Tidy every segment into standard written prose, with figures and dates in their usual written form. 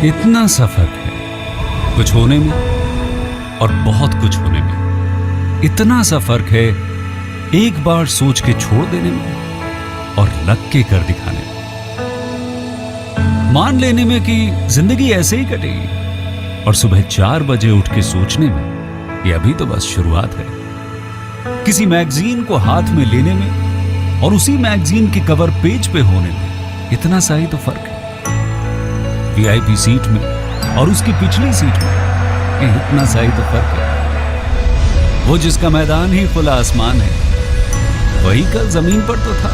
इतना सा फर्क है कुछ होने में और बहुत कुछ होने में। इतना सा फर्क है एक बार सोच के छोड़ देने में और लग के कर दिखाने में। मान लेने में कि जिंदगी ऐसे ही कटेगी और सुबह 4 बजे उठ के सोचने में ये अभी तो बस शुरुआत है। किसी मैगजीन को हाथ में लेने में और उसी मैगजीन के कवर पेज पे होने में इतना सा ही तो फर्क है। वीआईपी सीट में और उसकी पिछली सीट में इतना सा ही तो फर्क है। वो जिसका मैदान ही खुला आसमान है वही कल जमीन पर तो था।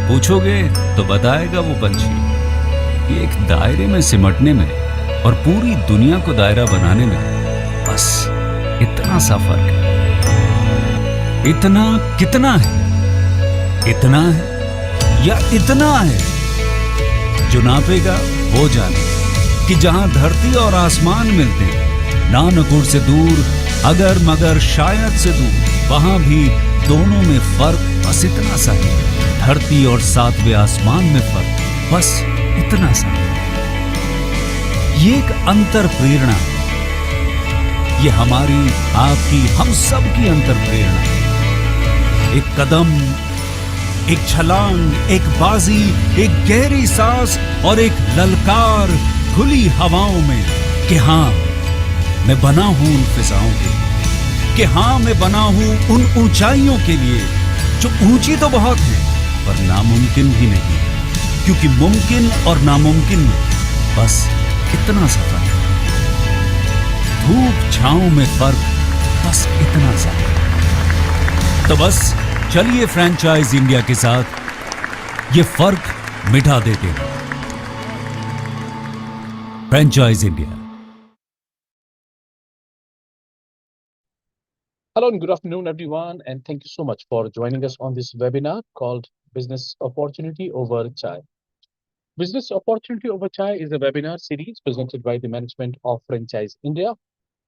पूछोगे तो बताएगा वो पंछी कि एक दायरे में सिमटने में और पूरी दुनिया को दायरा बनाने में बस इतना सा फर्क है। इतना कितना है? इतना है या इतना है? जो नापेगा वो जाने कि जहां धरती और आसमान मिलते हैं, नानकुर से दूर, अगर मगर शायद से दूर, वहां भी दोनों में फर्क बस इतना सा है। धरती और 7वें आसमान में फर्क बस इतना सा है। ये एक अंतर प्रेरणा है। ये हमारी, आपकी, हम सब की अंतर प्रेरणा है। एक कदम, एक छलांग, एक बाजी, एक गहरी सांस और एक ललकार खुली हवाओं में कि हाँ मैं बना हूं उन फिजाओं के लिए, कि हाँ मैं बना हूं उन ऊंचाइयों के लिए जो ऊंची तो बहुत है पर नामुमकिन भी नहीं, क्योंकि मुमकिन और नामुमकिन में बस इतना सा फर्क है। धूप छांव में फर्क बस इतना सा है। तो बस चलिए फ्रेंचाइज इंडिया के साथ ये फर्क मिटा देते हैं। Franchise India. Hello and good afternoon, everyone, and thank you so much for joining us on this webinar called Business Opportunity Over Chai. Business Opportunity Over Chai is a webinar series presented by the management of Franchise India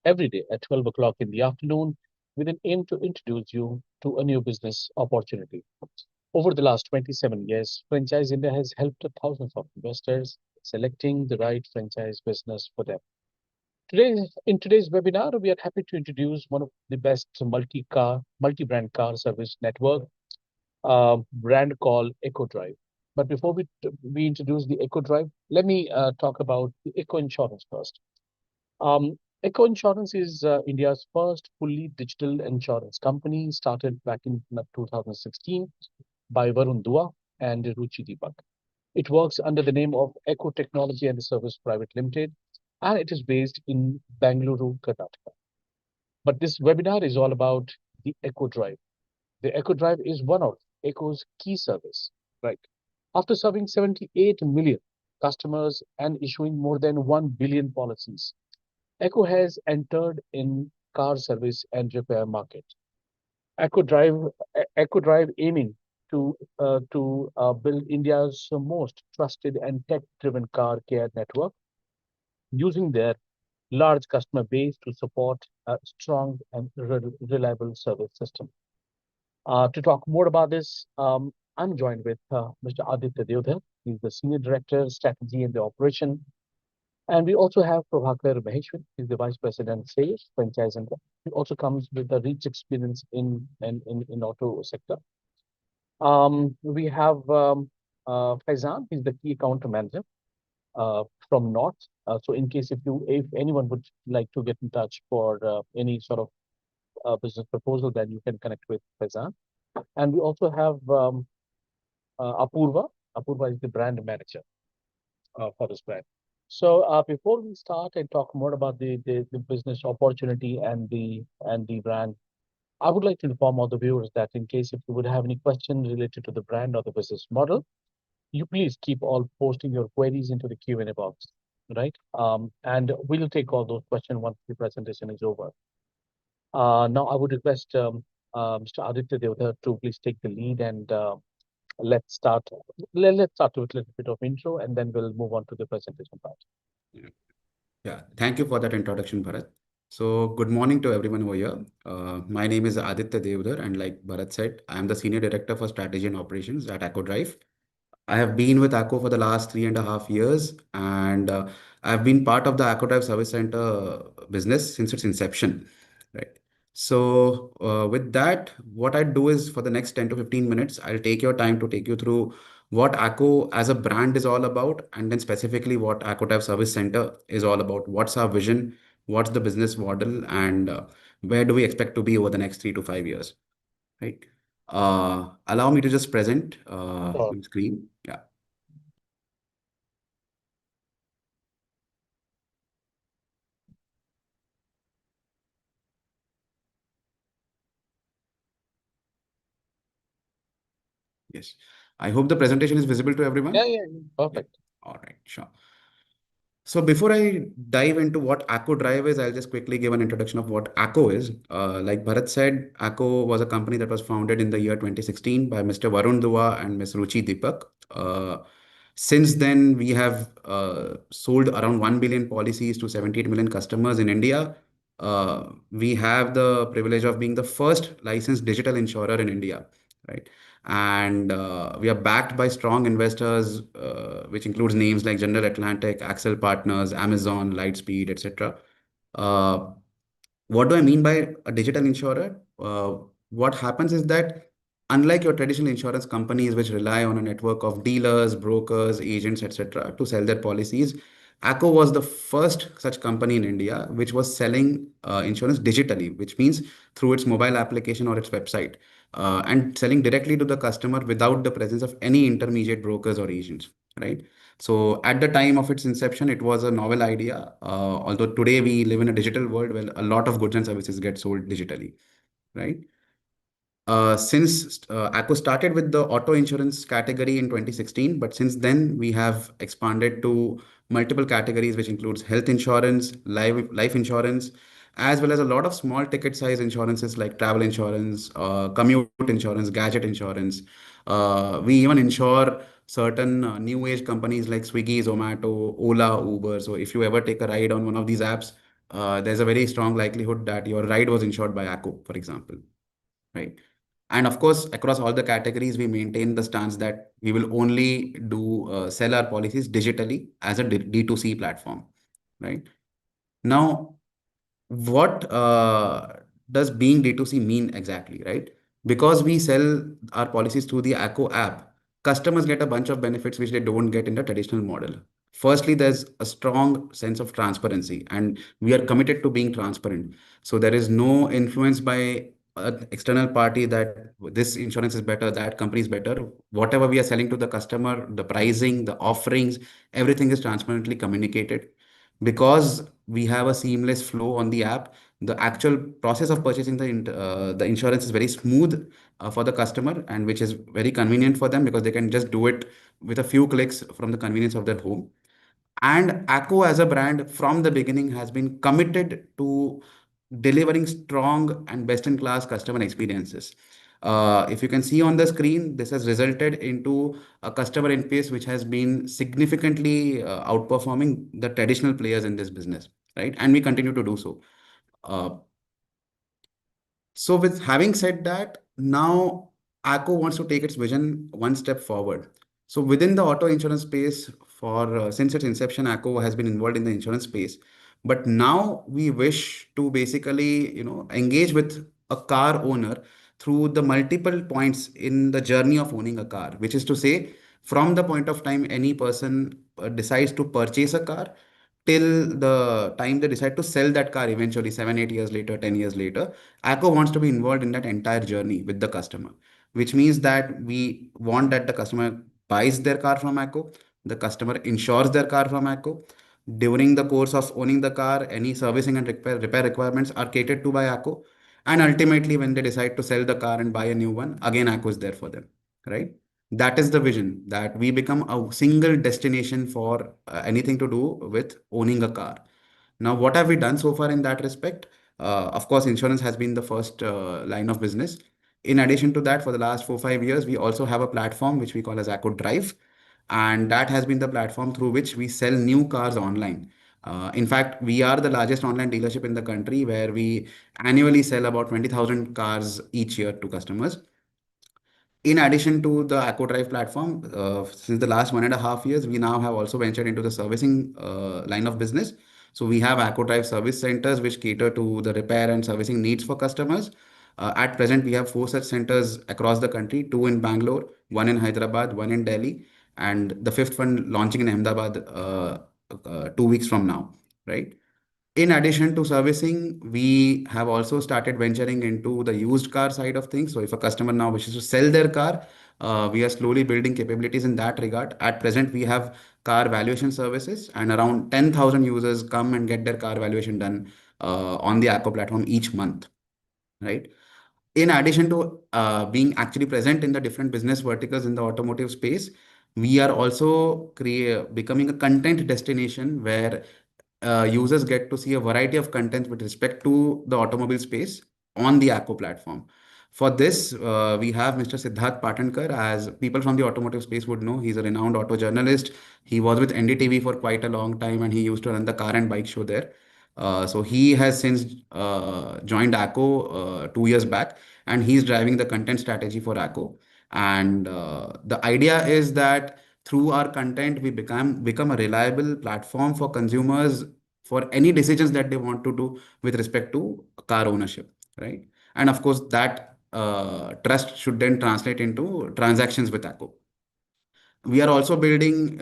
every day at 12 o'clock in the afternoon with an aim to introduce you to a new business opportunity. Over the last 27 years, Franchise India has helped thousands of investors selecting the right franchise business for them. In today's webinar, we are happy to introduce one of the best multi-brand car service network, brand called Acko Drive. But before we introduce the Acko Drive, let me talk about the Acko Insurance first. Acko Insurance is India's first fully digital insurance company, started back in 2016 by Varun Dua and Ruchi Deepak. It works under the name of Acko Technology and Service Private Limited, and it is based in Bangalore, Karnataka. But this webinar is all about the Acko Drive. The Acko Drive is one of Acko's key service, right? After serving 78 million customers and issuing more than 1 billion policies, Acko has entered in car service and repair market. Acko Drive, Acko Drive aiming to build India's most trusted and tech-driven car care network, using their large customer base to support a strong and reliable service system. To talk more about this, I'm joined with Mr. Aditya Deodhar. He's the Senior Director, Strategy and the Operation. And we also have Prabhakar Maheshwar. He's the Vice President, Sales, Franchise and he also comes with a rich experience in auto sector. We have Faizan. He's the Key Account Manager from North. So in case if anyone would like to get in touch for any sort of business proposal, then you can connect with Faizan. And we also have Apurva. Apurva is the brand manager for this brand. So before we start and talk more about the business opportunity and the brand, I would like to inform all the viewers that in case if you would have any questions related to the brand or the business model, you please keep all posting your queries into the Q&A box, right? And we'll take all those questions once the presentation is over. Now I would request Mr. Aditya Deodhar to please take the lead and let's start. Let's start with a little bit of intro and then we'll move on to the presentation part. Yeah, thank you for that introduction, Bharat. So, good morning to everyone over here. My name is Aditya Devdar, and like Bharat said, I am the Senior Director for Strategy and Operations at Acko Drive. I have been with Acko for the last 3.5 years, and I've been part of the Acko Drive Service Center business since its inception, right? So, with that, what I do is for the next 10 to 15 minutes, I'll take your time to take you through what Acko as a brand is all about, and then specifically what Acko Drive Service Center is all about. What's our vision? What's the business model? And where do we expect to be over the next 3 to 5 years, right? Allow me to just present Sure. on screen. Yeah. Yes. I hope the presentation is visible to Yeah, everyone. yeah, yeah. Yeah. Perfect. All right. Sure. So before I dive into what Acko Drive is, I'll just quickly give an introduction of what Acko is. Like Bharat said, Acko was a company that was founded in the year 2016 by Mr. Varun Dua and Ms. Ruchi Deepak. Since then, we have sold around 1 billion policies to 78 million customers in India. We have the privilege of being the first licensed digital insurer in India, right? And we are backed by strong investors, which includes names like General Atlantic, Axel Partners, Amazon, Lightspeed, etc. Uh, what do I mean by a digital insurer? What happens is that unlike your traditional insurance companies, which rely on a network of dealers, brokers, agents, etc., to sell their policies, Acko was the first such company in India which was selling insurance digitally, which means through its mobile application or its website, and selling directly to the customer without the presence of any intermediate brokers or agents, right? So at the time of its inception, it was a novel idea. Although today we live in a digital world where a lot of goods and services get sold digitally, right? Since Acko started with the auto insurance category in 2016, but since then we have expanded to multiple categories, which includes health insurance, life insurance, as well as a lot of small ticket size insurances like travel insurance, commute insurance, gadget insurance. We even insure certain new age companies like Swiggy, Zomato, Ola, Uber. So if you ever take a ride on one of these apps, there's a very strong likelihood that your ride was insured by Acko, for example, right? And of course, across all the categories, we maintain the stance that we will only do sell our policies digitally as a D2C platform, right? Now, what does being D2C mean exactly, right? Because we sell our policies through the Acko app, customers get a bunch of benefits which they don't get in the traditional model. Firstly, there's a strong sense of transparency, and we are committed to being transparent. So there is no influence by an external party that this insurance is better, that company is better. Whatever we are selling to the customer, the pricing, the offerings, everything is transparently communicated. Because we have a seamless flow on the app, the actual process of purchasing the insurance is very smooth for the customer, and which is very convenient for them because they can just do it with a few clicks from the convenience of their home. And Acko as a brand from the beginning has been committed to delivering strong and best in class customer experiences. If you can see on the screen, this has resulted into a customer NPS which has been significantly outperforming the traditional players in this business, right? And we continue to do so. Uh, so with having said that, now Acko wants to take its vision one step forward. So within the auto insurance space, for since its inception, Acko has been involved in the insurance space. But now we wish to basically, engage with a car owner through the multiple points in the journey of owning a car, which is to say, from the point of time any person decides to purchase a car till the time they decide to sell that car eventually 7 8 years later, 10 years later. Acko wants to be involved in that entire journey with the customer, which means that we want that the customer buys their car from Acko, the customer insures their car from Acko. During the course of owning the car, any servicing and repair requirements are catered to by Acko. And ultimately, when they decide to sell the car and buy a new one, again, Acko is there for them, right? That is the vision, that we become a single destination for anything to do with owning a car. Now, what have we done so far in that respect? Of course, insurance has been the first line of business. In addition to that, for the last 4 5 years, we also have a platform which we call as Acko Drive, and that has been the platform through which we sell new cars online. In fact, we are the largest online dealership in the country, where we annually sell about 20,000 cars each year to customers. In addition to the Acko Drive platform, since the last 1.5 years, we now have also ventured into the servicing line of business. So we have Acko Drive service centers which cater to the repair and servicing needs for customers. At present, we have four such centers across the country: two in Bangalore, one in Hyderabad, one in Delhi, and the fifth one launching in Ahmedabad 2 weeks from now, right? In addition to servicing, we have also started venturing into the used car side of things. So if a customer now wishes to sell their car, we are slowly building capabilities in that regard. At present, we have car valuation services, and around 10,000 users come and get their car valuation done on the Acko platform each month, right? In addition to being actually present in the different business verticals in the automotive space, we are also becoming a content destination where users get to see a variety of content with respect to the automobile space on the Acko platform. For this, we have Mr. Siddharth Patankar. As people from the automotive space would know, he's a renowned auto journalist. He was with NDTV for quite a long time, and he used to run the car and bike show there. So he has since joined Acko 2 years back, and he's driving the content strategy for Acko. And the idea is that through our content, we become a reliable platform for consumers for any decisions that they want to do with respect to car ownership, right? And of course, that trust should then translate into transactions with Acko. We are also building,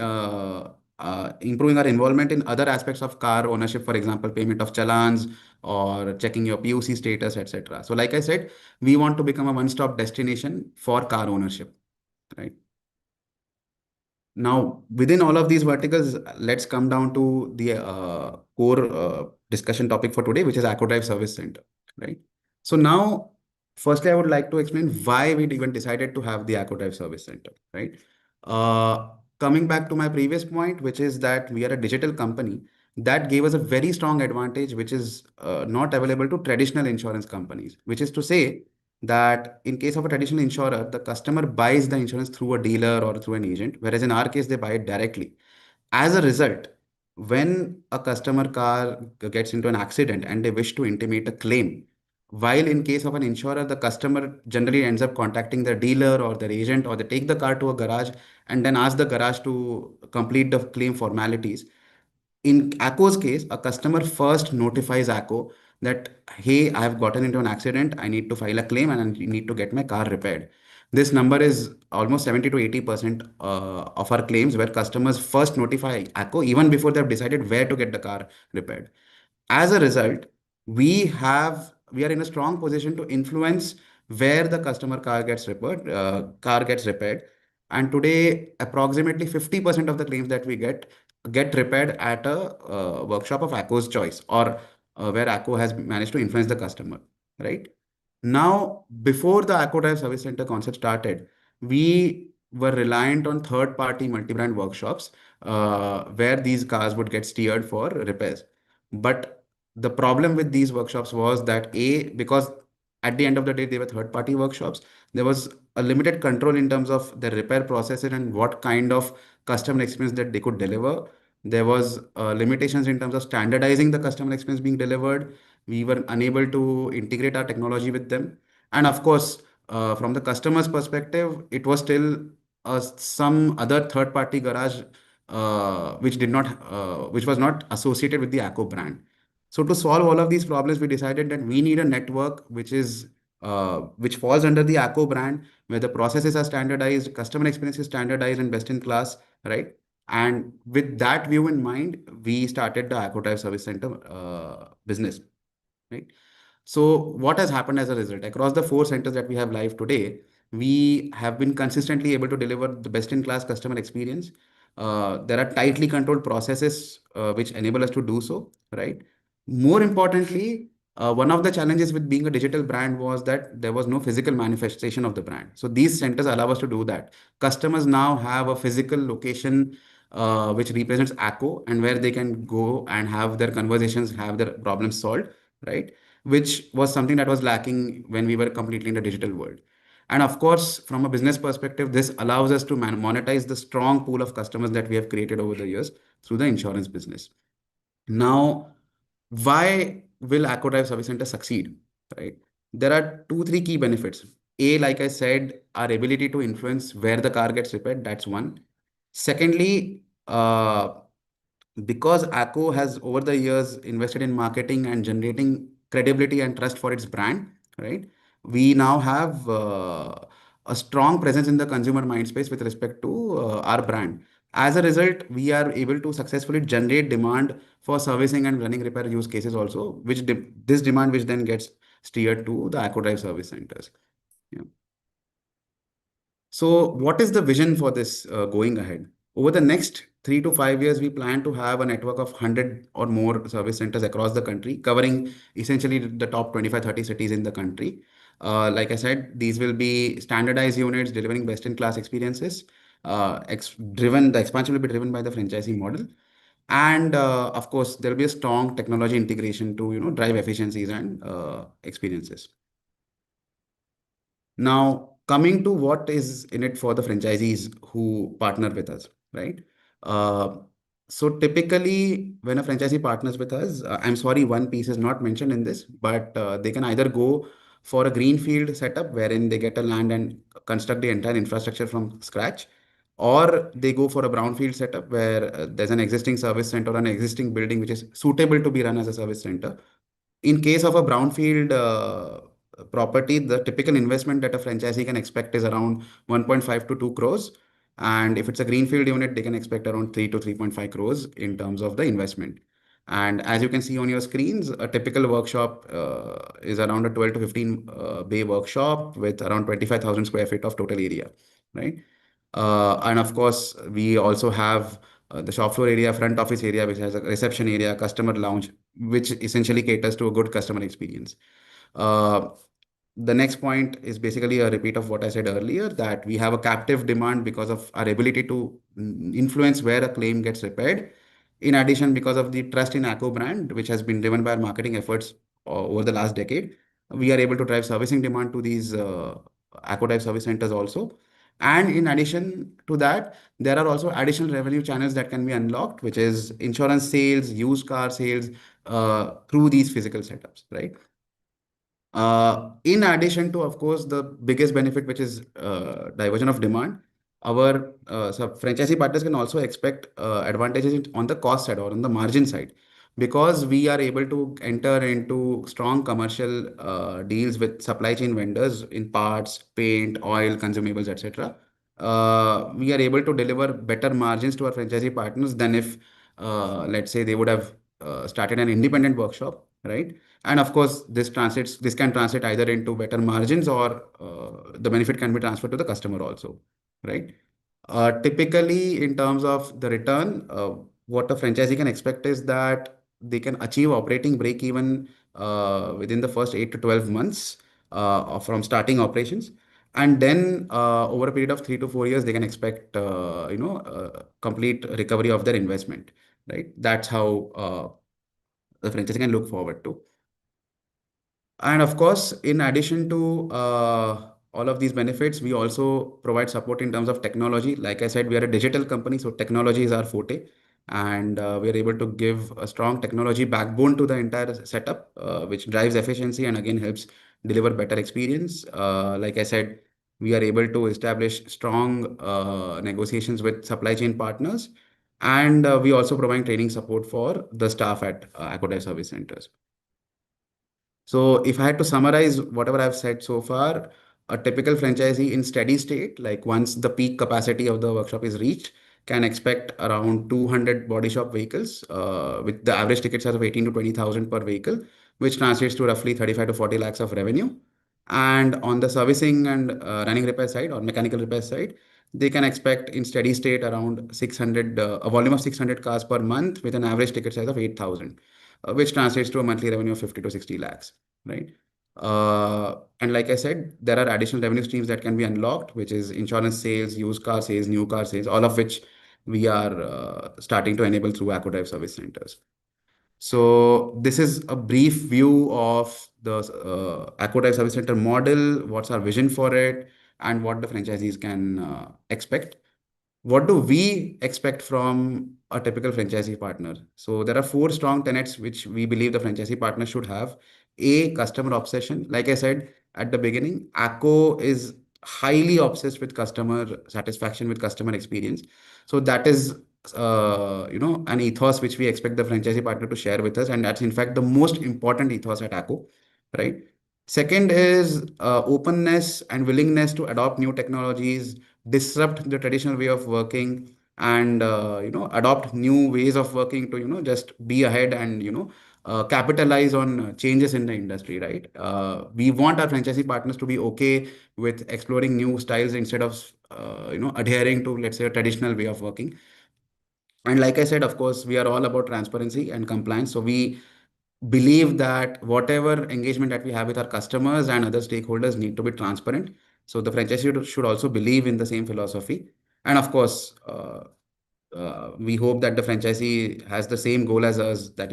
improving our involvement in other aspects of car ownership, for example, payment of challans or checking your PUC status, etc. So, like I said, we want to become a one-stop destination for car ownership, right? Now, within all of these verticals, let's come down to the core discussion topic for today, which is Acko Drive Service Center, right? So now, firstly, I would like to explain why we even decided to have the Acko Drive Service Center, right? Uh, Coming back to my previous point, which is that we are a digital company, that gave us a very strong advantage, which is not available to traditional insurance companies, which is to say that in case of a traditional insurer, the customer buys the insurance through a dealer or through an agent, whereas in our case, they buy it directly. As a result, when a customer car gets into an accident and they wish to intimate a claim, while in case of an insurer, the customer generally ends up contacting their dealer or their agent, or they take the car to a garage and then ask the garage to complete the claim formalities. In Acko's case, a customer first notifies Acko that, hey, I have gotten into an accident. I need to file a claim and I need to get my car repaired. This number is almost 70 to 80% of our claims where customers first notify Acko even before they've decided where to get the car repaired. As a result, we are in a strong position to influence where the customer car gets repaired. And today, approximately 50% of the claims that we get repaired at a workshop of Acco's choice, or where Acco has managed to influence the customer, right? Now, before the Acco Drive Service Center concept started, we were reliant on third-party multi-brand workshops where these cars would get steered for repairs. But the problem with these workshops was that because at the end of the day, they were third-party workshops, there was a limited control in terms of the repair process and what kind of customer experience that they could deliver. There was limitations in terms of standardizing the customer experience being delivered. We were unable to integrate our technology with them. And of course, from the customer's perspective, it was still some other third-party garage which was not associated with the Acko brand. So to solve all of these problems, we decided that we need a network which falls under the Acko brand, where the processes are standardized, customer experience is standardized and best in class, right? And with that view in mind, we started the Acko Drive Service Center business, right? So what has happened as a result? Across the four centers that we have live today, we have been consistently able to deliver the best-in-class customer experience. There are tightly controlled processes which enable us to do so, right? More importantly, one of the challenges with being a digital brand was that there was no physical manifestation of the brand. So these centers allow us to do that. Customers now have a physical location which represents Acko, and where they can go and have their conversations, have their problems solved, right? Which was something that was lacking when we were completely in the digital world. And of course, from a business perspective, this allows us to monetize the strong pool of customers that we have created over the years through the insurance business. Now, why will Acko Drive Service Center succeed? Right? There are two, three key benefits. Like I said, our ability to influence where the car gets repaired, that's one. Secondly, because Acko has over the years invested in marketing and generating credibility and trust for its brand, right? We now have a strong presence in the consumer mind space with respect to our brand. As a result, we are able to successfully generate demand for servicing and running repair use cases also, which this demand which then gets steered to the Acko Drive service centers. Yeah. So, what is the vision for this going ahead? Over the next 3 to 5 years, we plan to have a network of 100 or more service centers across the country, covering essentially the top 25, 30 cities in the country. Like I said, these will be standardized units delivering best in class experiences. The expansion will be driven by the franchising model. And of course, there will be a strong technology integration to drive efficiencies and experiences. Now, coming to what is in it for the franchisees who partner with us, right? Uh, so typically, when a franchisee partners with us, I'm sorry, one piece is not mentioned in this, but they can either go for a greenfield setup wherein they get a land and construct the entire infrastructure from scratch, or they go for a brownfield setup where there's an existing service center or an existing building which is suitable to be run as a service center. In case of a brownfield property, the typical investment that a franchisee can expect is around 1.5 to 2 crores. And if it's a greenfield unit, they can expect around 3 to 3.5 crores in terms of the investment. And as you can see on your screens, a typical workshop is around a 12 to 15 bay workshop with around 25,000 square feet of total area, right? And of course, we also have the shop floor area, front office area, which has a reception area, customer lounge, which essentially caters to a good customer experience. Uh, the next point is basically a repeat of what I said earlier, that we have a captive demand because of our ability to influence where a claim gets repaired. In addition, because of the trust in Acko brand, which has been driven by our marketing efforts over the last decade, we are able to drive servicing demand to these Acko type service centers also. And in addition to that, there are also additional revenue channels that can be unlocked, which is insurance sales, used car sales, through these physical setups, right? In addition to, of course, the biggest benefit, which is diversion of demand, our franchisee partners can also expect advantages on the cost side or on the margin side, because we are able to enter into strong commercial deals with supply chain vendors in parts, paint, oil, consumables, etc. We are able to deliver better margins to our franchisee partners than if, let's say, they would have started an independent workshop, right? And of course, this can translate either into better margins, or the benefit can be transferred to the customer also, right? Typically, in terms of the return, what a franchisee can expect is that they can achieve operating break even within the first 8 to 12 months from starting operations. And then over a period of 3 to 4 years, they can expect complete recovery of their investment, right? That's how the franchisee can look forward to. And of course, in addition to all of these benefits, we also provide support in terms of technology. Like I said, we are a digital company, so technology is our forte. And we are able to give a strong technology backbone to the entire setup, which drives efficiency and again helps deliver better experience. Like I said, we are able to establish strong negotiations with supply chain partners. And we also provide training support for the staff at Acko service centers. So if I had to summarize whatever I've said so far, a typical franchisee in steady state, like once the peak capacity of the workshop is reached, can expect around 200 body shop vehicles, with the average ticket size of 18 to 20,000 per vehicle, which translates to roughly 35 to 40 lakhs of revenue. And on the servicing and running repair side or mechanical repair side, they can expect in steady state around 600, a volume of 600 cars per month with an average ticket size of 8,000, which translates to a monthly revenue of 50 to 60 lakhs, right? And like I said, there are additional revenue streams that can be unlocked, which is insurance sales, used car sales, new car sales, all of which we are starting to enable through Acko Drive service centers. So this is a brief view of the Acko Drive service center model, what's our vision for it, and what the franchisees can expect. What do we expect from a typical franchisee partner? So there are four strong tenets which we believe the franchisee partner should have. A, customer obsession. Like I said, at the beginning, Acko is highly obsessed with customer satisfaction, with customer experience. So that is, an ethos which we expect the franchisee partner to share with us, and that's in fact the most important ethos at Acko, right? Second is openness and willingness to adopt new technologies, disrupt the traditional way of working, and adopt new ways of working to just be ahead and capitalize on changes in the industry, right? We want our franchisee partners to be okay with exploring new styles instead of adhering to, let's say, a traditional way of working. And like I said, of course, we are all about transparency and compliance. So we believe that whatever engagement that we have with our customers and other stakeholders need to be transparent. So the franchisee should also believe in the same philosophy. And of course, we hope that the franchisee has the same goal as us, that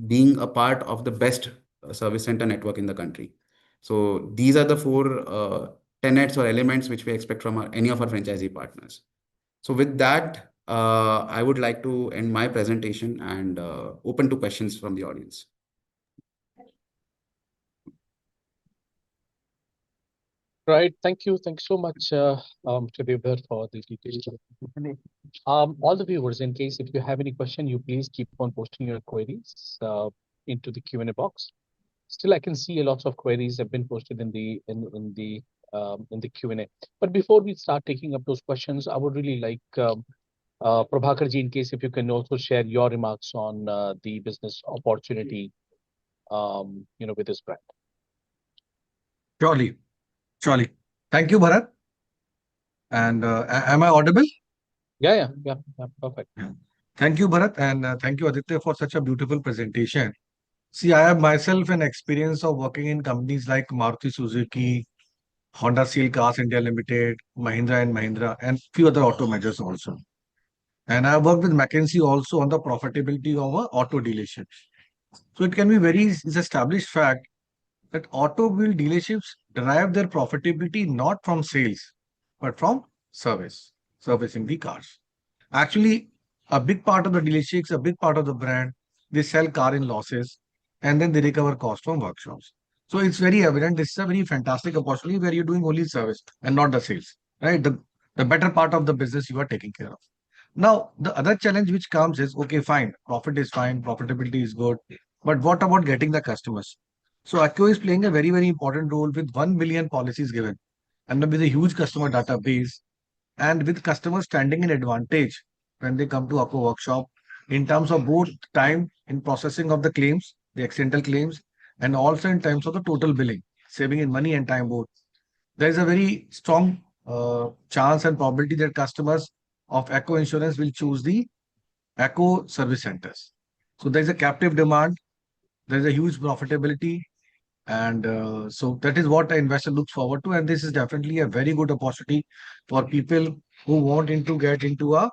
being a part of the best service center network in the country. So these are the four tenets or elements which we expect from any of our franchisee partners. So with that, I would like to end my presentation and open to questions from the audience. Right. Thank you. Thanks so much, Trivibir, for the details. All the viewers, in case if you have any question, you please keep on posting your queries into the Q&A box. Still, I can see a lot of queries have been posted in the Q&A. But before we start taking up those questions, I would really like Prabhakar ji, in case if you can also share your remarks on the business opportunity, with this brand. Surely, surely. Thank you, Bharat. And am I audible? Yeah, perfect. Thank you, Bharat, and thank you, Aditya, for such a beautiful presentation. See, I have myself an experience of working in companies like Maruti Suzuki, Honda Steel Cars India Limited, Mahindra and Mahindra, and few other auto majors also. And I worked with McKinsey also on the profitability of a auto dealership. So it can be it's established fact that automobile dealerships derive their profitability not from sales, but from servicing the cars. Actually, a big part of the dealerships, a big part of the brand, they sell car in losses and then they recover cost from workshops. So it's very evident this is a very fantastic opportunity where you're doing only service and not the sales, right? The better part of the business you are taking care of. Now, the other challenge which comes is, okay, fine, profit is fine, profitability is good, but what about getting the customers? So Acko is playing a very, very important role with 1 million policies given and with a huge customer database and with customers standing in advantage when they come to Acko workshop in terms of both time in processing of the claims, the accidental claims, and also in terms of the total billing, saving in money and time both. There is a very strong chance and probability that customers of Acko Insurance will choose the Acko service centers. So there is a captive demand, there is a huge profitability, and so that is what an investor looks forward to. And this is definitely a very good opportunity for people who want to get into a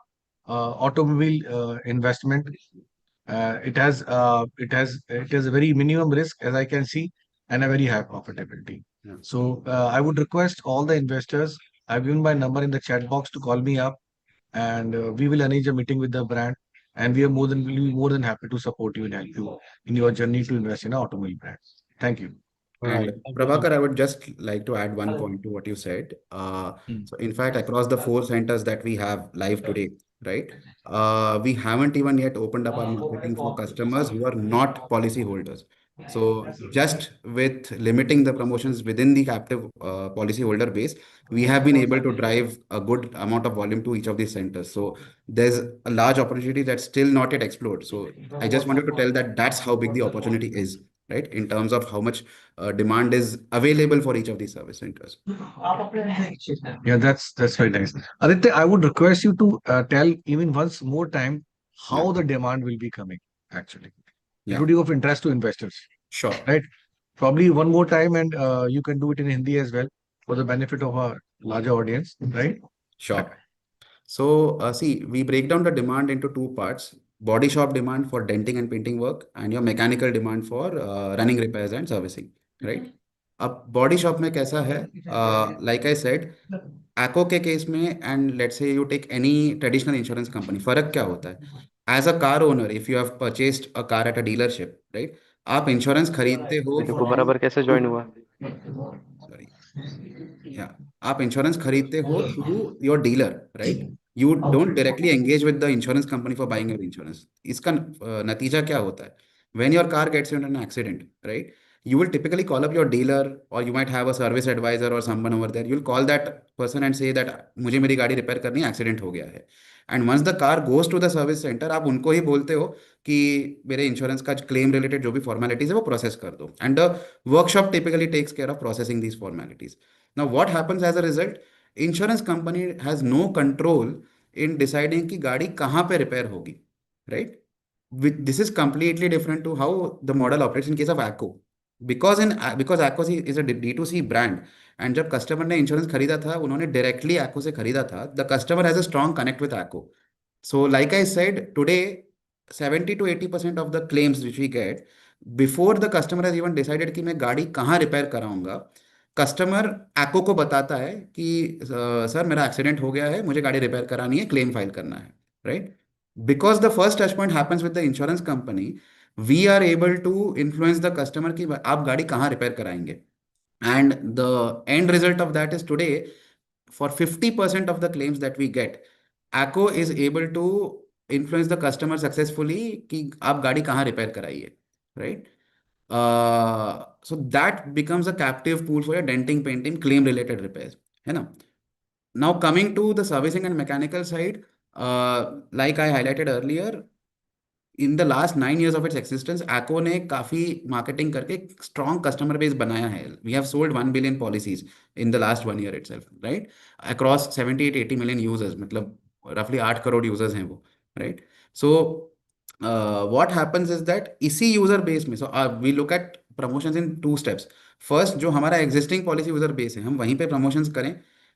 automobile investment. It has a very minimum risk, as I can see, and a very high profitability. Yeah. So I would request all the investors. I've given my number in the chat box to call me up, and we will arrange a meeting with the brand. And we'll be more than happy to support you and help you in your journey to invest in an automobile brand. Thank you. And Right. Thank you. Prabhakar, I would just like to add one point to what you said. So in fact, across the 4 centers that we have live today, right? We haven't even yet opened up our marketing for customers who are not policy holders. So just with limiting the promotions within the captive policy holder base, we have been able to drive a good amount of volume to each of these centers. So there's a large opportunity that's still not yet explored. So I just wanted to tell that that's how big the opportunity is, right? In terms of how much demand is available for each of these service centers. Yeah, that's very nice. Aditya, I would request you to tell even once more time how Yeah. the demand will be coming, actually. It Yeah. would be of interest to investors, Sure. right? Probably one more time, and you can do it in Hindi as well for the benefit of a larger audience, right? Sure. So, see, we break down the demand into two parts: body shop demand for denting and painting work, and your mechanical demand for running repairs and servicing, right? अब body shop में कैसा है? Like I said, Acko के case में, and let's say you take any traditional insurance company, फर्क क्या होता है? As a car owner, if you have purchased a car at a dealership, right? आप इंश्योरेंस खरीदते हो देखो from बराबर कैसे ज्वाइन हुआ सॉरी, या आप इंश्योरेंस खरीदते हो through your dealer, right? You don't directly engage with the insurance company for buying your insurance. इसका नतीजा क्या होता है? When your car gets in an accident, right, you will typically call up your dealer, or you might have a service advisor or someone over there. You'll call that person and say that मुझे मेरी गाड़ी repair करनी है, accident हो गया है. And once the car goes to the service centre, आप उनको ही बोलते हो कि मेरे इंश्योरेंस का क्लेम रिलेटेड जो भी फॉर्मेलिटीज है वो प्रोसेस कर दो. And the workshop typically takes care of processing these formalities. Now what happens as a result? Insurance company has no control in deciding कि गाड़ी कहाँ पे रिपेयर होगी, राइट? This is completely different to how the model operates in case of Acko. Because Acko is a D2C brand, and जब customer ने insurance खरीदा था उन्होंने डायरेक्टली Acko से खरीदा था. The customer has a strong connect with Acko. So like I said, today 70 to 80% of the claims which we get, before the customer has even decided कि मैं गाड़ी कहाँ रिपेयर कराऊंगा, कस्टमर Acko को बताता है कि सर मेरा एक्सीडेंट हो गया है, मुझे गाड़ी रिपेयर करानी है, क्लेम फाइल करना है, right? Because the first touch point happens with the insurance company, we are able to influence the customer कि आप गाड़ी कहाँ रिपेयर कराएंगे. And the end result of that is today, for 50% of the claims that we get, Acko is able to influence the customer successfully कि आप गाड़ी कहाँ repair कराइए, right? So that becomes a captive pool for your denting, painting, claim related repairs, है ना? Now coming to the servicing and mechanical side, like I highlighted earlier, in the last 9 years of its existence, Acko ने काफ़ी marketing करके strong customer base बनाया है. We have sold 1 billion policies in the last 1 year itself, राइट? Across 78-80 million users, मतलब रफली 8 crore users हैं वो, राइट? So what happens is that इसी यूजर बेस में, so we look at promotions in 2 steps. First, जो हमारा एग्जिस्टिंग पॉलिसी यूजर बेस है हम वहीं पे प्रमोशंस करें,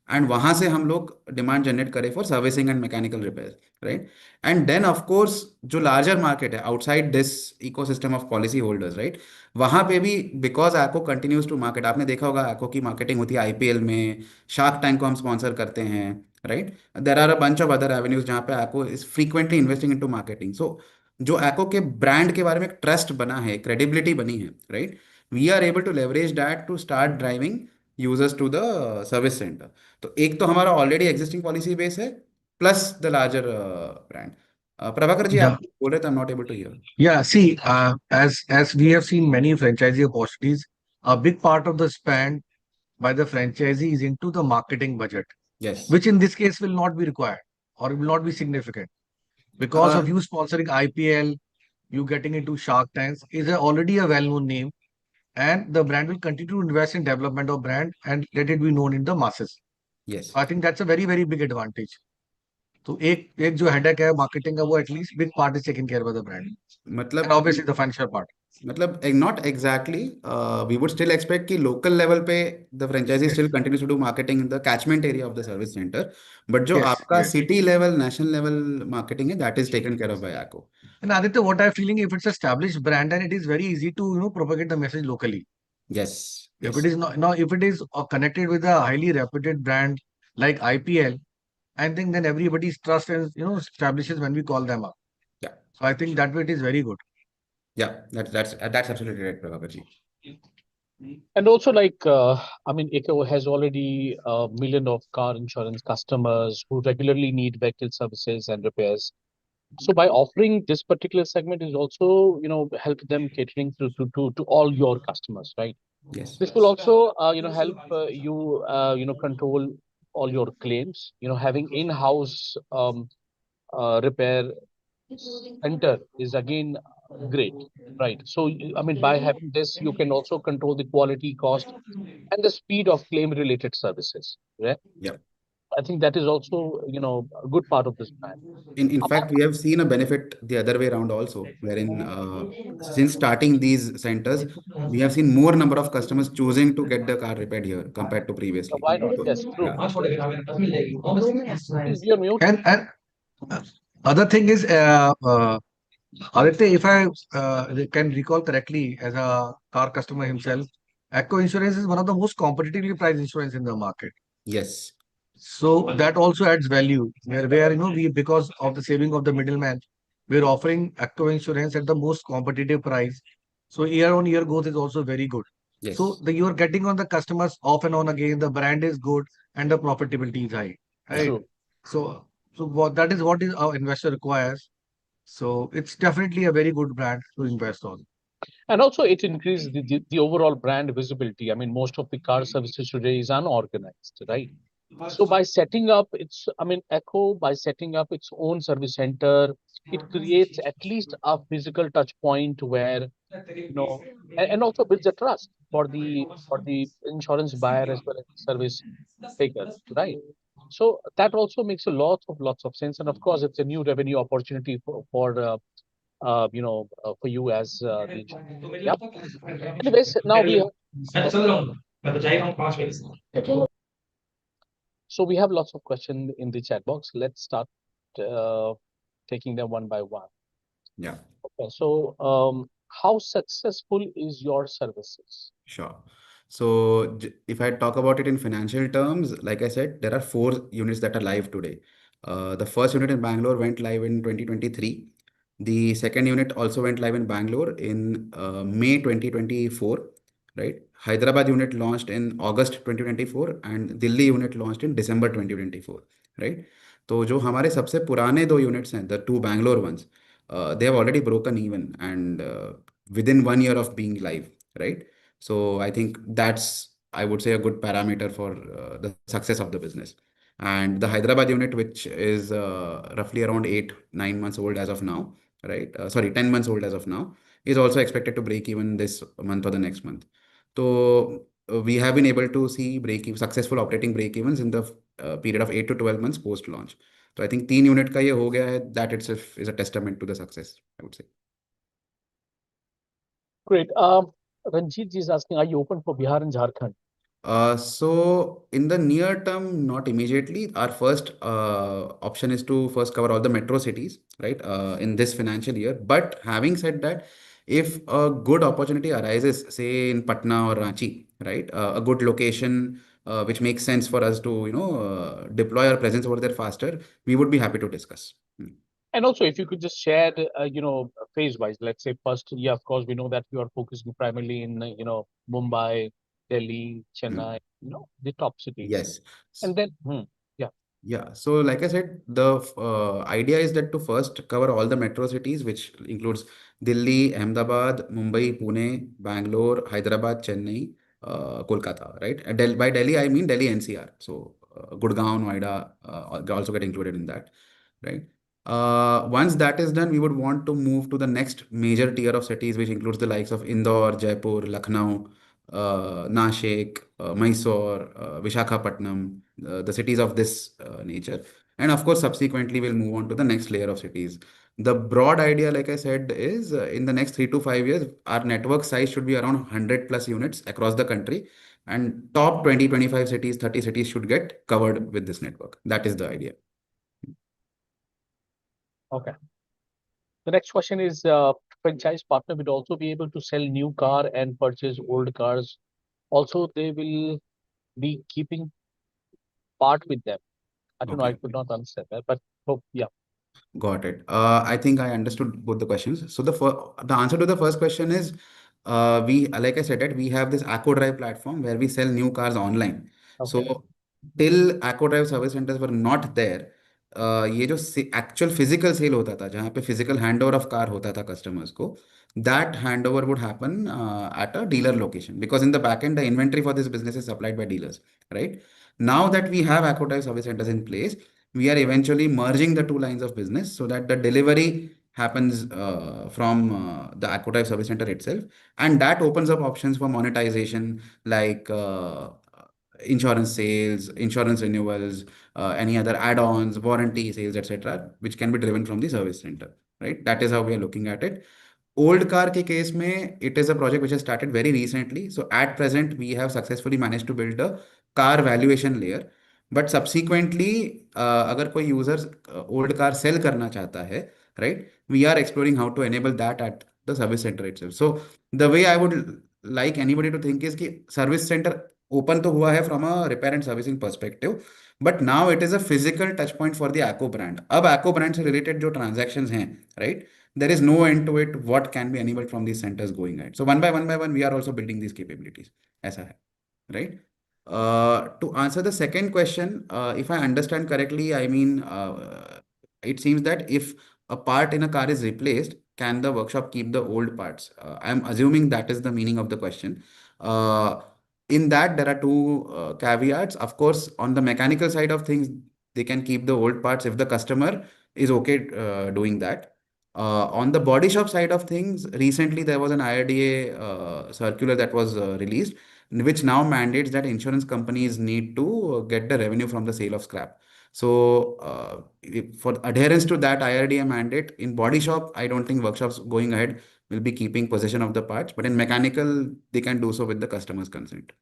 एंड वहां से हम लोग डिमांड जनरेट करें for servicing and mechanical repair, right? And then of course जो लार्जर मार्केट है outside this ecosystem of policy holders, right, वहां पे भी because Acko continues to market, आपने देखा होगा Acko की मार्केटिंग होती है आईपीएल में, शार्क टैंक को हम स्पॉन्सर करते हैं, right? There are a bunch of other avenues जहाँ पे Acko is frequently investing into marketing. So जो Acko के ब्रांड के बारे में एक ट्रस्ट बना है, क्रेडिबिलिटी बनी है, right, we are able to leverage that to start driving users to the service centre. तो एक तो हमारा ऑलरेडी एग्जिस्टिंग पॉलिसी बेस है, plus the larger brand. Prabhakar ji, आप Yeah, बोल रहे थे, I am not able to hear. yeah. See, as we have seen many franchisee opportunities, a big part of the spend by the franchisee is into the marketing budget, yes. which in this case will not be required or will not be significant because of you sponsoring IPL, you getting into Shark Tanks is already a well-known name, and the brand will continue to invest in development of brand and let it be known in the masses. Yes, I think that's a very very big advantage. तो एक एक जो headache है marketing का वो at least big part is taken care by the brand and मतलब obviously the financial part. मतलब not exactly, we would still expect कि लोकल लेवल पे the franchisee still continues to do marketing in the catchment area of the service centre, but जो Yes, आपका yes. City level, national level marketing है, that is taken care of by Acko. And Aditya, what I'm feeling, if it's established brand, then it is very easy to propagate the message locally. Yes, If yes, it is not, no, if it is connected with a highly reputed brand like IPL, I think then everybody's trust and establishes when we call them up. या, So I think that way it is very good. या, that's absolutely right, Prabhakar ji. And also, I mean, Acko has already a million of car insurance customers who regularly need vehicle services and repairs. So by offering this particular segment is also, help them catering to all your customers, right? Yes, This will also, help you, control all your claims. Having in-house repair center is again great, right? So, I mean, by having this, you can also control the quality, cost, and the speed of claim-related services. Right? yeah. I think that is also, a good part of this plan. In fact, we have seen a benefit the other way around also, wherein since starting these centers, we have seen more number of customers choosing to get the car repaired here compared to previously. Why not? So, Yes, true. yeah, Please be on mute. And other thing is, Aditya, if I can recall correctly, as a car customer himself, Acko Insurance is one of the most competitively priced insurance in the market. yes, So that also adds value. Where we, because of the saving of the middleman, we're offering Acko Insurance at the most competitive price. So year on year growth is also very good. Yes. You are getting on the customers off and on again. The brand is good and the profitability is high, Yeah. right? True. So, that is what is our investor requires. So it's definitely a very good brand to invest on. And also, it increases the overall brand visibility. I mean, most of the car services today is unorganized, right? So by setting up Acko, by setting up its own service center, it creates at least a physical touch point where, and also builds a trust for the insurance buyer as well as the service taker, right? So that also makes a lots of sense, and of course, it's a new revenue opportunity for you as the insurance. Yeah. Anyways, now we have so we have lots of questions in the chat box. Let's start uh, taking them one by one. Yeah. Okay, so how successful is your services? Sure. So if I talk about it in financial terms, like I said, there are 4 units that are live today. The first unit in Bangalore went live in 2023. The second unit also went live in Bangalore in May 2024, right? Hyderabad unit launched in August 2024 and Delhi unit launched in December 2024, right? तो जो हमारे सबसे पुराने 2 units हैं, the two Bangalore ones, they have already broken even and within 1 year of being live, right? So I think that's, I would say, a good parameter for the success of the business. And the Hyderabad unit, which is roughly around 8, 9 months old as of now, right? Sorry, 10 months old as of now, is also expected to break even this month or the next month. So we have been able to see successful operating break evens in the period of 8 to 12 months post launch. So I think 3 unit का ये हो गया है, that itself is a testament to the success, I would say. Great. Ranjit ji is asking, are you open for Bihar and Jharkhand? So in the near term, not immediately. Our first option is to first cover all the metro cities, right, in this financial year. But having said that, if a good opportunity arises, say in Patna or Ranchi, right, a good location which makes sense for us to, deploy our presence over there faster, we would be happy to discuss. And also, if you could just share, phase wise, let's say first, yeah, of course, we know that you are focusing primarily in, Mumbai, Delhi, Hmm. Chennai, the top cities. Yes. And then, yeah. Yeah, so like I said, the idea is that to first cover all the metro cities, which includes Delhi, Ahmedabad, Mumbai, Pune, Bangalore, Hyderabad, Chennai, Kolkata, right? And by Delhi, I mean Delhi NCR. So Gurgaon, Noida also get included in that, right? Once that is done, we would want to move to the next major tier of cities, which includes the likes of Indore, Jaipur, Lucknow, Nashik, Mysore, Vishakhapatnam, the cities of this nature. And of course, subsequently, we'll move on to the next layer of cities. The broad idea, like I said, is in the next 3 to 5 years, our network size should be around 100 plus units across the country. And top 20, 25 cities, 30 cities should get covered with this network. That is the idea. Okay. The next question is, franchise partner would also be able to sell new car and purchase old cars. Also, they will be keeping part with them. I don't know, I Okay. could not understand that, but hope, yeah. Got it. I think I understood both the questions. So the answer to the first question is, we like I said that we have this Acko Drive platform where we sell new cars online. Okay. So till Acko Drive service centers were not there, ये जो actual physical sale होता था जहाँ पे physical handover of car होता था customers को, that handover would happen at a dealer location because in the back end the inventory for this business is supplied by dealers, right? Now that we have Acko Drive service centers in place, we are eventually merging the 2 lines of business so that the delivery happens from the Acquatype service center itself, and that opens up options for monetization like insurance sales, insurance renewals, any other add-ons, warranty sales, etc., which can be driven from the service center. Right? That is how we are looking at it. Old car के case में it is a project which has started very recently. So at present we have successfully managed to build a car valuation layer. But subsequently अगर कोई user old car sell करना चाहता है, right? We are exploring how to enable that at the service center itself. So the way I would like anybody to think is कि service center open तो हुआ है from a repair and servicing perspective, but now it is a physical touch point for the Acko brand. अब Acko brand से related जो transactions हैं, right? there is no end to it. What can be enabled from these centers going ahead? So one by one, we are also building these capabilities. As I right? To answer the second question, if I understand correctly, I mean, it seems that if a part in a car is replaced, can the workshop keep the old parts? I'm assuming that is the meaning of the question. Uh, in that, there are two caveats. Of course, on the mechanical side of things, they can keep the old parts if the customer is okay doing that. On the body shop side of things, recently there was an IRDA circular that was released, which now mandates that insurance companies need to get the revenue from the sale of scrap. So, for adherence to that IRDA mandate in body shop, I don't think workshops going ahead will be keeping possession of the parts, but in mechanical, they can do so with the customer's consent.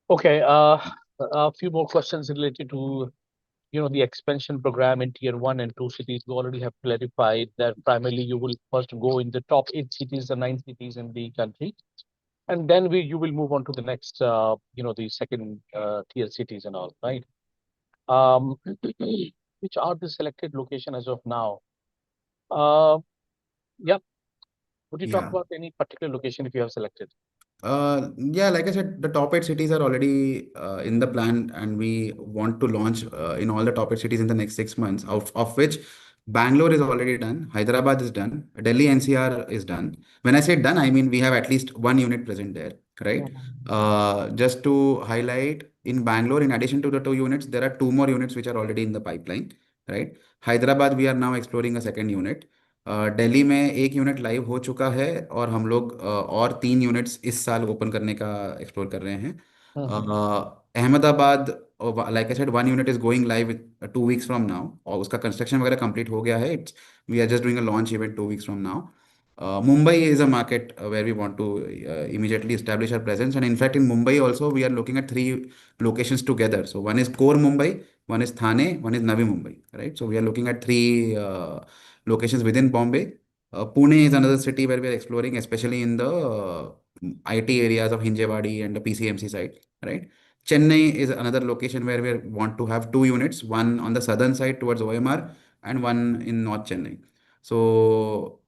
Okay, a few more questions related to the expansion program in tier 1 and 2 cities. We already have clarified that primarily you will first go in the top 8 cities or 9 cities in the country, and then you will move on to the next, the second tier cities and all, right? Um, which are the selected location as of now? Uh, yeah. Would you talk Yeah. about any particular location if you have selected? Yeah, like I said, the top 8 cities are already in the plan, and we want to launch in all the top 8 cities in the next 6 months, of which Bangalore is already done, Hyderabad is done, Delhi NCR is done. When I say done, I mean we have at least one unit present there, right? Just to highlight, in Bangalore, in addition to the 2 units, there are two more units which are already in the pipeline, right? Hyderabad, we are now exploring a second unit. Delhi में एक unit live हो चुका है, और हम लोग और 3 units इस साल ओपन करने का एक्सप्लोर कर रहे हैं. Ahmedabad, like I said, 1 unit is going live 2 weeks from now, और उसका कंस्ट्रक्शन वगैरह कंप्लीट हो गया है. It's we are just doing a launch event 2 weeks from now. Mumbai is a market where we want to immediately establish our presence, and in fact, in Mumbai also we are looking at 3 locations together. So one is core Mumbai, one is Thane, one is Navi Mumbai, right? So we are looking at 3 locations within Bombay. Pune is another city where we are exploring, especially in the IT areas of Hinjewadi and the PCMC side, right? Chennai is another location where we want to have 2 units, one on the southern side towards OMR and one in North Chennai. So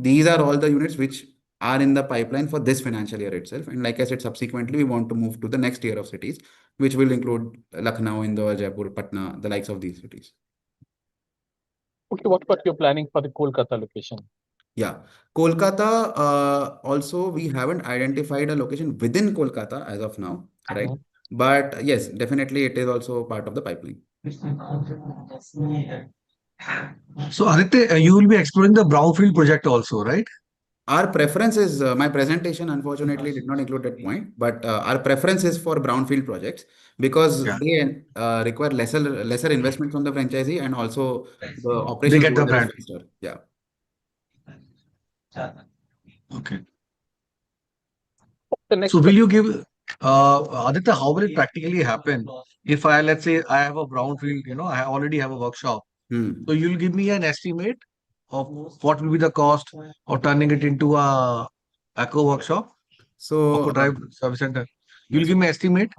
these are all the units which are in the pipeline for this financial year itself. And like I said, subsequently, we want to move to the next tier of cities, which will include Lucknow, Indore, Jaipur, Patna, the likes of these cities. Okay, what about your planning for the Kolkata location? Yeah, Kolkata, also we haven't identified a location within Kolkata as of now, right? But yes, definitely it is also part of the pipeline. So, Aditya, you will be exploring the brownfield project also, right? Our preference is, my presentation unfortunately did not include that point, but our preference is for brownfield projects because Yeah. they require lesser investment from the franchisee, and also the They operations get go the a little brand. faster. Yeah. Okay. The next So, will question. you give, Aditya, how will it practically happen if I, let's say, I have a brownfield, I already have a workshop. So, you'll give me an estimate of what will be the cost of turning it into a Acko workshop, So, Acko Drive Service Center. You'll yes. give me estimate.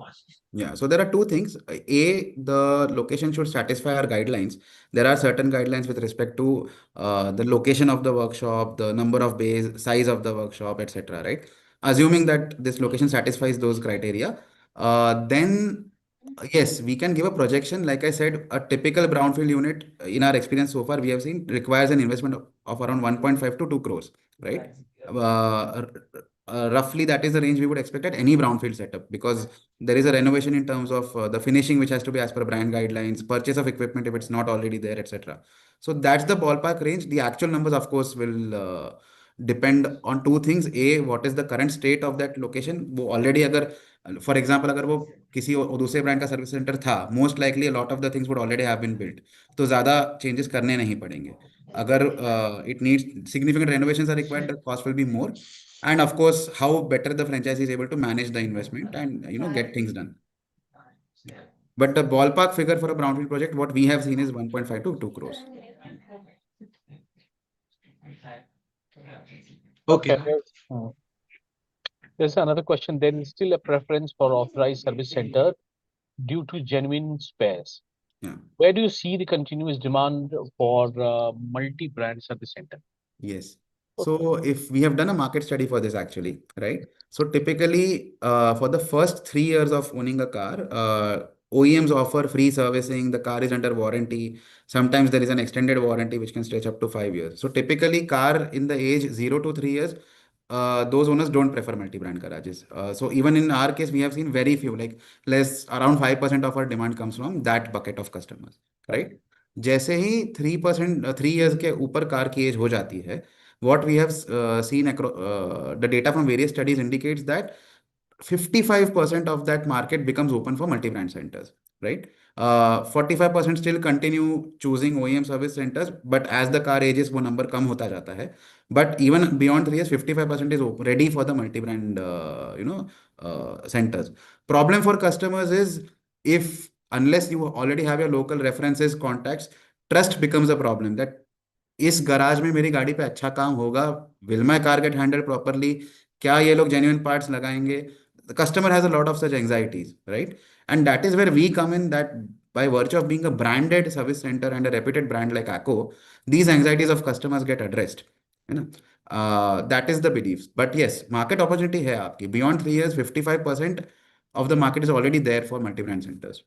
Yeah, so there are two things. A, the location should satisfy our guidelines. There are certain guidelines with respect to the location of the workshop, the number of bays, size of the workshop, etc. Right? Assuming that this location satisfies those criteria, then yes, we can give a projection. Like I said, a typical brownfield unit, in our experience so far, we have seen requires an investment of around 1.5 to 2 crores, right? Roughly, that is the range we would expect at any brownfield setup, because there is a renovation in terms of the finishing, which has to be as per brand guidelines, purchase of equipment if it's not already there, etc. So that's the ballpark range. The actual numbers, of course, will depend on two things. A, what is the current state of that location? वो already अगर, for example, अगर वो किसी दूसरे brand का service centre था, most likely lot of the things would already have been built, तो ज़्यादा चेंजेस करने नहीं पड़ेंगे. अगर it needs significant renovations are required, the cost will be more. And of course, how better the franchisee is able to manage the investment and get things done. But the ballpark figure for a brownfield project, what we have seen is 1.5 to 2 crores. Okay. There's another question. There is still a preference for authorized service center due to genuine spares. Yeah. Where do you see the continuous demand for multi-brand service center? Yes. So if we have done a market study for this actually, right? So typically, for the first 3 years of owning a car, OEMs offer free servicing. The car is under warranty. Sometimes there is an extended warranty which can stretch up to 5 years. So typically, car in the age 0 to 3 years, those owners don't prefer multi-brand garages. So even in our case, we have seen very few, like less around 5% of our demand comes from that bucket of customers, right? जैसे ही 3%, 3 years के ऊपर car की as हो जाती है, what we have seen across the data from various studies indicates that 55% of that market becomes open for multi-brand centers, right? 45% still continue choosing OEM service centers, but as the car ages, वो number कम होता जाता है. But even beyond 3 years, 55% is ready for the multi-brand, centers. Problem for customers is, if unless you already have your local references, contacts, trust becomes a problem. That इस garage में मेरी गाड़ी पे अच्छा काम होगा, will my car get handle properly, क्या ये लोग जेन्युइन पार्ट्स लगाएंगे. The customer has a lot of such anxieties, right? And that is where we come in, that by virtue of being a branded service center and a reputed brand like Acko, these anxieties of customers get addressed, है ना. That is the beliefs. But yes, market opportunity है आपकी. Beyond 3 years, 55% of the market is already there for multi-brand centers.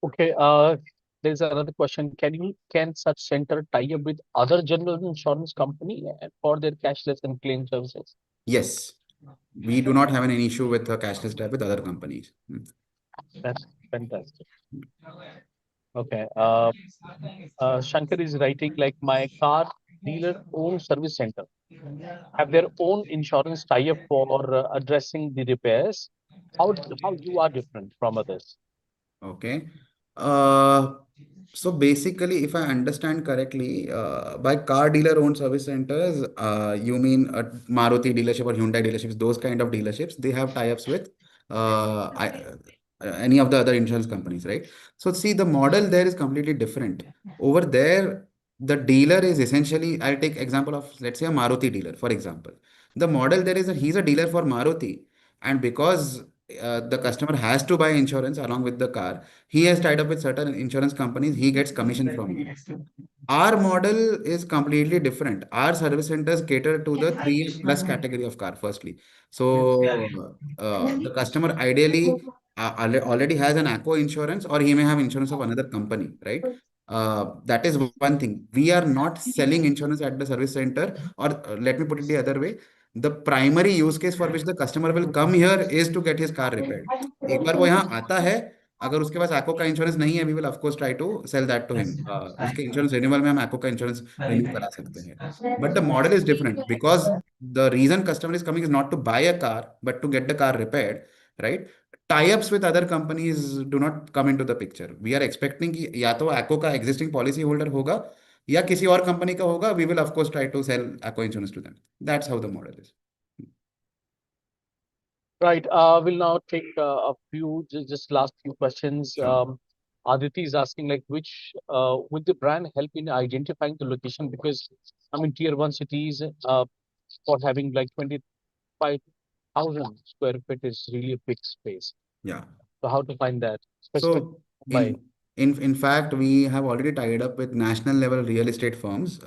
Okay, there's another question. Can such center tie up with other general insurance company for their cashless and claim services? Yes, we do not have any issue with a cashless type with other companies. That's fantastic. Okay. Shankar is writing like, my car dealer own service center have their own insurance tie-up for addressing the repairs. How you are different from others? Okay. Uh, so basically, if I understand correctly, by car dealer owned service centers, you mean a Maruti dealership or Hyundai dealerships, those kind of dealerships, they have tie-ups with any of the other insurance companies, right? So see, the model there is completely different. Over there, the dealer is essentially, I'll take example of, let's say, a Maruti dealer, for example. The model there is that he's a dealer for Maruti, and because the customer has to buy insurance along with the car, he has tied up with certain insurance companies, he gets commission from them. Our model is completely different. Our service centers cater to the 3 years plus category of car, firstly. So the customer ideally already has an Acko insurance, or he may have insurance of another company, right? That is one thing. We are not selling insurance at the service center, or let me put it the other way. The primary use case for which the customer will come here is to get his car repaired. एक बार वो यहाँ आता है, अगर उसके पास Acko का insurance नहीं है, we will of course try to sell that to him. उसके इंश्योरेंस रिन्यूअल में हम Acko का इंश्योरेंस रिन्यू करा सकते हैं. But the model is different, because the reason customer is coming is not to buy a car but to get the car repaired, right? Tie-ups with other companies do not come into the picture. We are expecting कि या तो Acko का existing policy holder होगा, या किसी और company का होगा. We will of course try to sell Acko insurance to them. That's how the model is. Right. We'll now take a few, just last few questions. Sure. Aditi is asking like, which would the brand help in identifying the location? Because I'm in tier one cities, for having like 25,000 square feet is really a big space. Yeah. So how to find that? Specific So by in fact, we have already tied up with national level real estate firms.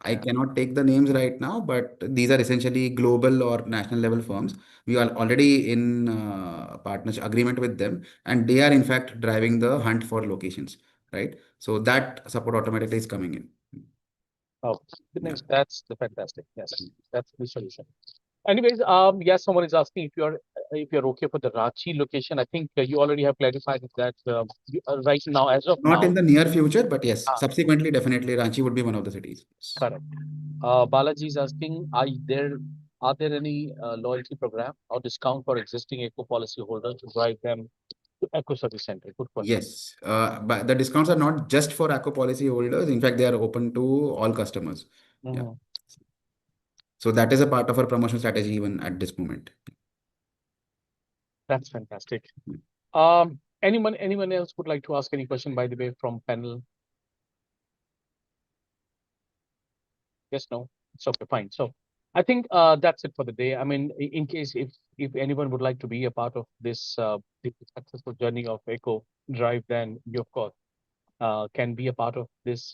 I cannot take the names right now, but these are essentially global or national level firms. We are already in partnership agreement with them, and they are in fact driving the hunt for locations, right? So that support automatically is coming in. oh, Yeah. that's the fantastic. Yes, that's the solution. Anyways, yes, someone is asking if you're okay for the Ranchi location. I think you already have clarified that right now, as of Not now. in the near future, but yes, Ah, subsequently, definitely Ranchi would be one of the cities. correct. Balaji is asking, are there any loyalty program or discount for existing Eco policy holders to drive them to Eco Service Center? Good question. Yes, but the discounts are not just for Acko policy holders. In fact, they are open to all customers. Yeah. Mhm. So that is a part of our promotion strategy even at this moment. That's fantastic. Mm. Anyone else would like to ask any question, by the way, from panel? Yes, no? It's okay, fine. So I think that's it for the day. I mean, in case if anyone would like to be a part of this the successful journey of Echo Drive, then you of course can be a part of this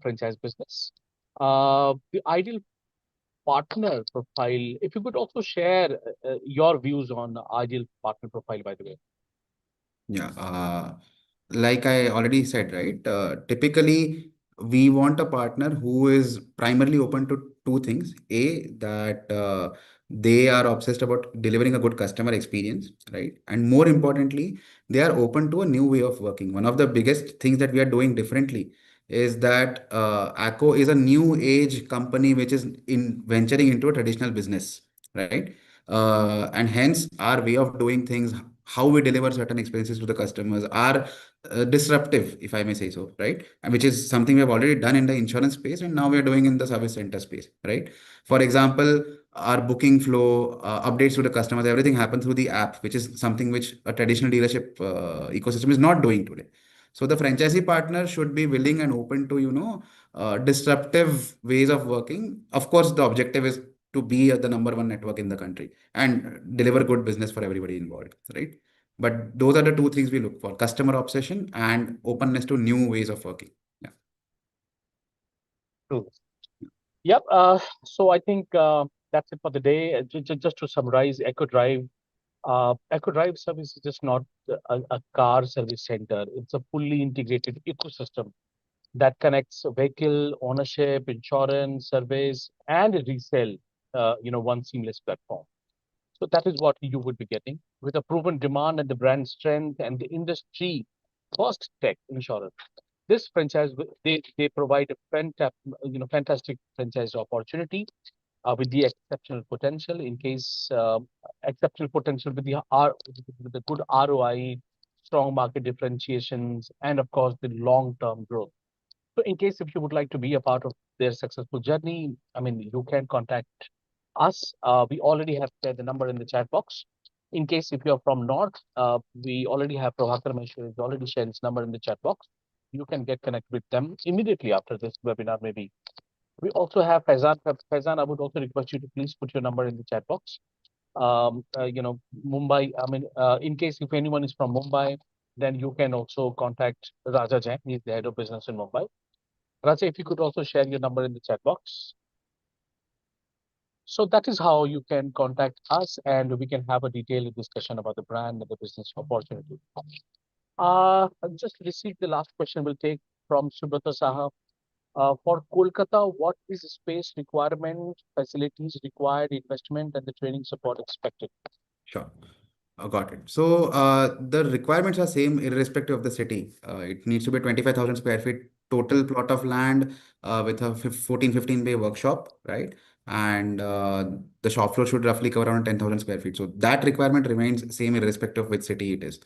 franchise business. The ideal partner profile, if you could also share your views on ideal partner profile, by the way. Yeah, like I already said, right? Typically, we want a partner who is primarily open to two things. A, that they are obsessed about delivering a good customer experience, right? And more importantly, they are open to a new way of working. One of the biggest things that we are doing differently is that Acko is a new age company which is in venturing into a traditional business, right? And hence our way of doing things, how we deliver certain experiences to the customers are disruptive, if I may say so, right? And which is something we have already done in the insurance space, and now we are doing in the service center space, right? For example, our booking flow, updates to the customers, everything happens through the app, which is something which a traditional dealership ecosystem is not doing today. So the franchisee partner should be willing and open to, disruptive ways of working. Of course, the objective is to be the number one network in the country and deliver good business for everybody involved, right? But those are the two things we look for: customer obsession and openness to new ways of working. Yeah. True. Yep. So I think that's it for the day. Just to summarize, Echo Drive service is just not a car service center. It's a fully integrated ecosystem that connects vehicle ownership, insurance, service, and resale, one seamless platform. So that is what you would be getting with a proven demand and the brand strength and the industry first tech insurance. This franchise, they provide a fantastic franchise opportunity with the exceptional potential in case exceptional potential with with the good ROI, strong market differentiations, and of course the long-term growth. So in case if you would like to be a part of their successful journey, I mean, you can contact us. We already have the number in the chat box. In case if you're from North, we already have Prabhakar Maheshwari has already shared his number in the chat box. You can get connected with them immediately after this webinar, maybe. We also have Faizan. Faizan, I would also request you to please put your number in the chat box. Mumbai, I mean, in case if anyone is from Mumbai, then you can also contact Raja Jain. He's the head of business in Mumbai. Raja, if you could also share your number in the chat box. So that is how you can contact us and we can have a detailed discussion about the brand and the business opportunity. I just received the last question we'll take from Subrata Saha. For Kolkata, what is the space requirement, facilities required, investment, and the training support expected? Sure. Got it. So the requirements are same irrespective of the city. It needs to be 25,000 square feet total plot of land with a 14-15 bay workshop, right? And the shop floor should roughly cover around 10,000 square feet. So that requirement remains same irrespective of which city it is.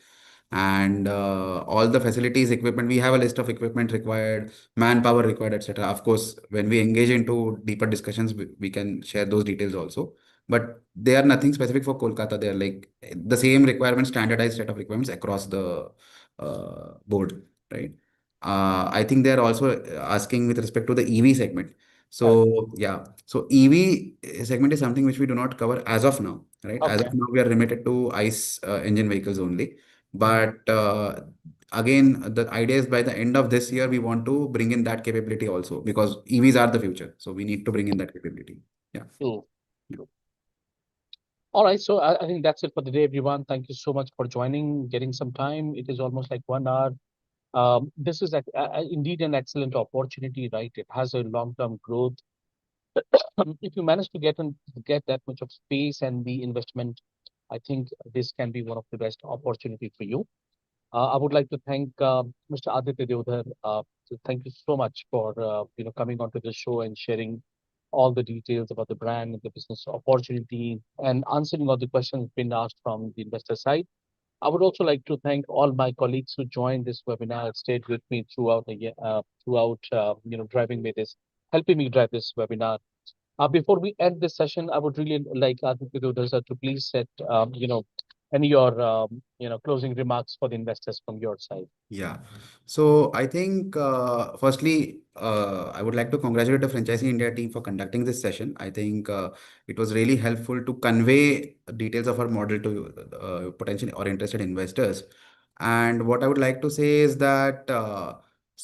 And all the facilities, equipment, we have a list of equipment required, manpower required, etc. Of course, when we engage into deeper discussions, we can share those details also. But they are nothing specific for Kolkata. They are like the same requirements, standardized set of requirements across the board, right? I think they are also asking with respect to the EV segment. So yeah, so EV segment is something which we do not cover as of now, right? As Okay. of now, we are limited to ICE engine vehicles only. But again, the idea is by the end of this year, we want to bring in that capability also because EVs are the future. So we need to bring in that capability. Yeah. True. True. All right. So I think that's it for the day, everyone. Thank you so much for joining, getting some time. It is almost like 1 hour. This is indeed an excellent opportunity, right? It has a long-term growth. If you manage to get that much of space and the investment, I think this can be one of the best opportunity for you. I would like to thank Mr. Aditya Deodhar. Thank you so much for coming onto the show and sharing all the details about the brand and the business opportunity and answering all the questions been asked from the investor side. I would also like to thank all my colleagues who joined this webinar, stayed with me throughout the year, driving me this, helping me drive this webinar. Before we end this session, I would really like Aditya Deodhar sir to please set, Any your closing remarks for the investors from your side? Yeah. So I think, firstly, I would like to congratulate the Franchisee India team for conducting this session. I think it was really helpful to convey details of our model to potential or interested investors. And what I would like to say is that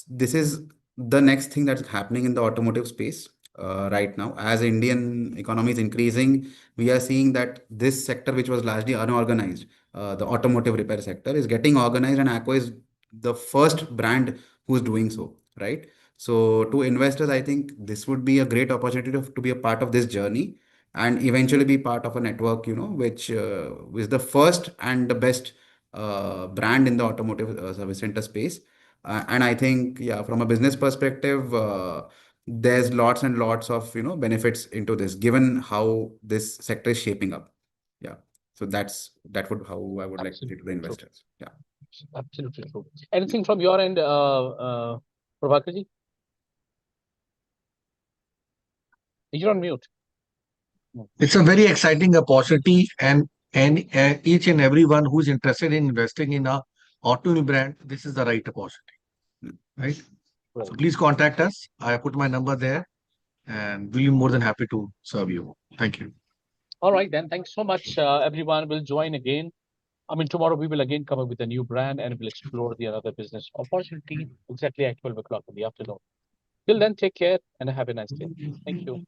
this is the next thing that's happening in the automotive space right now. As Indian economy is increasing, we are seeing that this sector, which was largely unorganized, the automotive repair sector, is getting organized, and Acko is the first brand who's doing so, right? So to investors, I think this would be a great opportunity to be a part of this journey and eventually be part of a network, which is the first and the best brand in the automotive service center space. And I think, yeah, from a business perspective, there's lots and lots of, benefits into this, given how this sector is shaping up. Yeah. So that would how I would like to say to the Absolutely true. investors. Yeah. Absolutely true. Anything from your end, Prabhakarji? You're on mute. It's a very exciting opportunity, and each and everyone who's interested in investing in a automobile brand, this is the right opportunity, right? So Right. please contact us. I have put my number there, and we'll be more than happy to serve you. Thank you. All right, then. Thanks so much, everyone. Will join again. I mean, tomorrow we will again come up with a new brand and we'll explore the another business opportunity exactly at 12 o'clock in the afternoon. Till then, take care and have a nice day. Thank you.